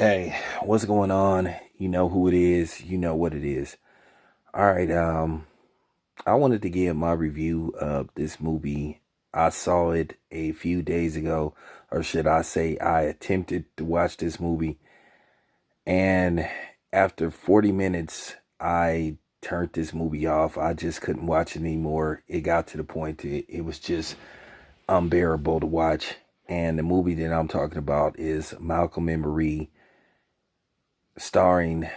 Hey, what's going on? You know who it is. You know what it is. All right. I wanted to give my review of this movie. I saw it a few days ago, or should I say, I attempted to watch this movie, and after 40 minutes, I turned this movie off. I just couldn't watch it anymore. It got to the point it was just unbearable to watch. And the movie that I'm talking about is Malcolm and Marie, starring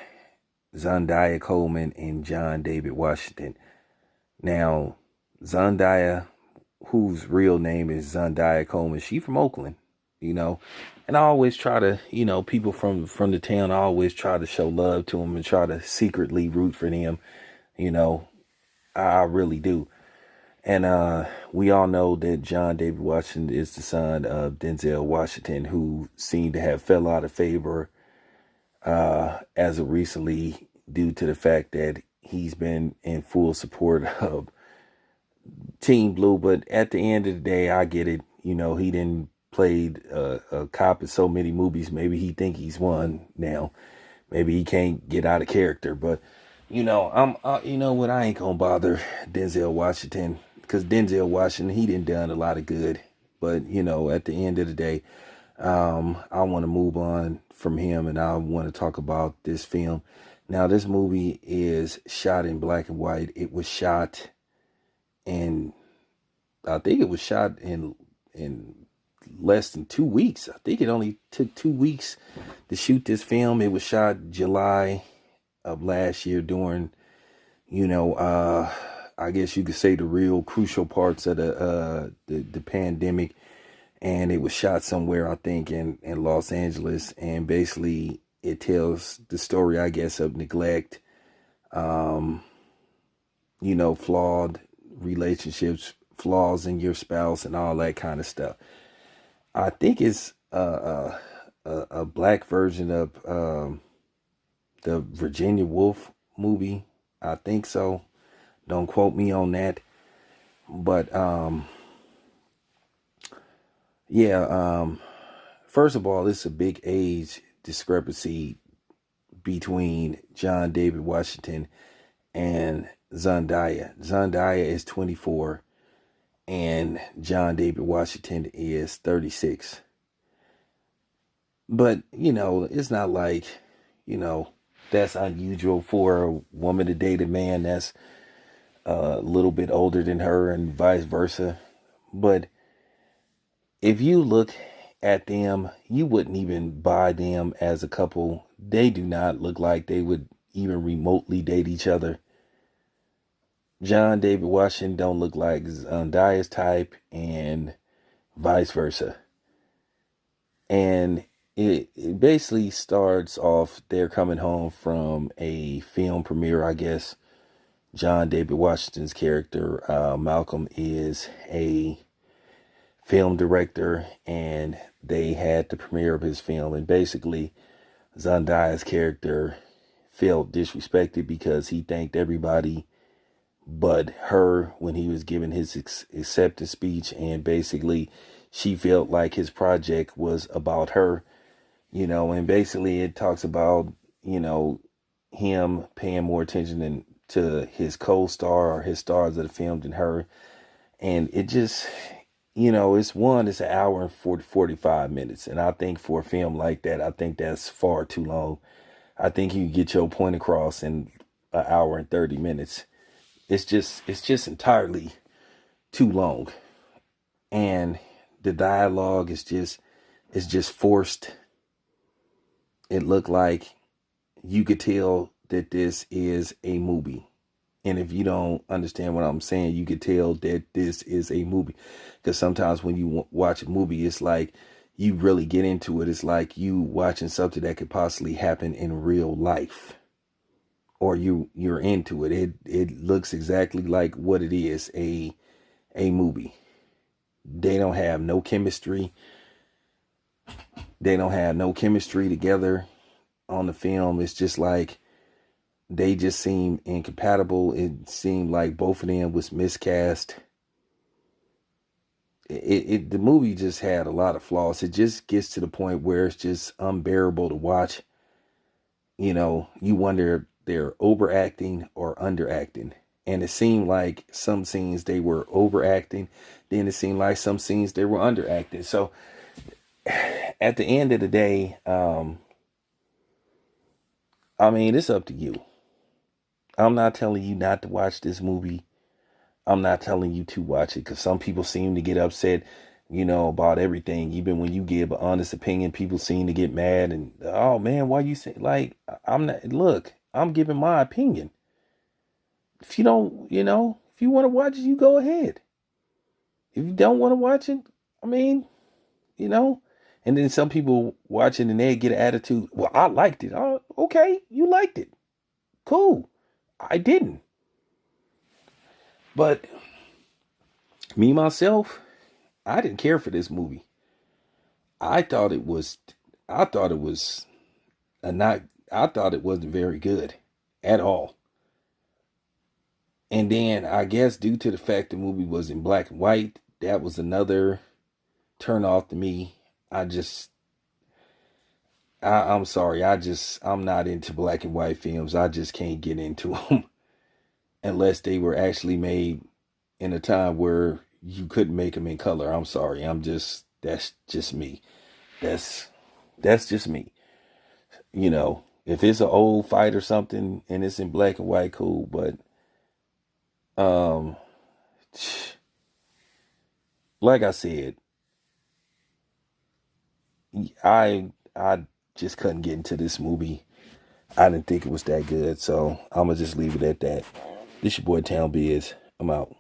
Zendaya Coleman and John David Washington. Now, Zendaya, whose real name is Zendaya Coleman, she from Oakland, you know. And I always try to, people from the town, I always try to show love to them and try to secretly root for them, you know. I really do. And we all know that John David Washington is the son of Denzel Washington, who seemed to have fell out of favor as of recently due to the fact that he's been in full support of Team Blue. But at the end of the day, I get it. You know, he didn't played a cop in so many movies. Maybe he think he's one now. Maybe he can't get out of character. But you know what? I ain't gonna bother Denzel Washington because Denzel Washington he done a lot of good. But at the end of the day, I want to move on from him and I want to talk about this film. Now, this movie is shot in black and white. It was shot in, I think it was shot in less than 2 weeks. I think it only took 2 weeks to shoot this film. It was shot July of last year during, I guess you could say the real crucial parts of the pandemic. And it was shot somewhere, I think, in Los Angeles. And basically, it tells the story, I guess, of neglect, flawed relationships, flaws in your spouse, and all that kind of stuff. I think it's a black version of the Virginia Woolf movie. I think so. Don't quote me on that. But yeah, first of all, it's a big age discrepancy between John David Washington and Zendaya. Zendaya is 24 and John David Washington is 36. But, it's not like, that's unusual for a woman to date a man that's a little bit older than her and vice versa. But if you look at them, you wouldn't even buy them as a couple. They do not look like they would even remotely date each other. John David Washington don't look like Zendaya's type and vice versa. And it basically starts off, they're coming home from a film premiere, I guess. John David Washington's character, Malcolm, is a film director, and they had the premiere of his film. And basically, Zendaya's character felt disrespected because he thanked everybody but her when he was giving his acceptance speech. And basically, she felt like his project was about her, and basically it talks about, him paying more attention to his co-star or his stars of the film than her. And it just, it's an hour and 45 minutes. And I think for a film like that, I think that's far too long. I think you can get your point across in an hour and 30 minutes. It's just entirely too long. And the dialogue is just forced. It looked like you could tell that this is a movie. And if you don't understand what I'm saying, you could tell that this is a movie. Because sometimes when you watch a movie, it's like you really get into it. It's like you watching something that could possibly happen in real life. Or you're into it. It looks exactly like what it is, a movie. They don't have no chemistry. They don't have no chemistry together on the film. It's just like they just seem incompatible. It seemed like both of them was miscast. the movie just had a lot of flaws. It just gets to the point where it's just unbearable to watch. You wonder if they're overacting or underacting. And it seemed like some scenes they were overacting, then it seemed like some scenes they were underacting. So at the end of the day, I mean, it's up to you. I'm not telling you not to watch this movie. I'm not telling you to watch it because some people seem to get upset, about everything. Even when you give an honest opinion, people seem to get mad and, oh man, why you say, like, I'm not, look, I'm giving my opinion. If you don't, if you want to watch it, you go ahead. If you don't want to watch it, I mean, you know, and then some people watching and they get an attitude. Well, I liked it. Oh, okay, you liked it. Cool. I didn't. But me myself, I didn't care for this movie. I thought it was I thought it was a not I thought it wasn't very good at all. And then I guess due to the fact the movie was in black and white, that was another turn off to me. I'm sorry. I'm not into black and white films. I just can't get into them unless they were actually made in a time where you couldn't make them in color. I'm sorry. That's just me. That's that's just me. If it's an old fight or something and it's in black and white, cool. But um, like I said, I just couldn't get into this movie. I didn't think it was that good, so I'm gonna just leave it at that. This your boy Town Biz. I'm out.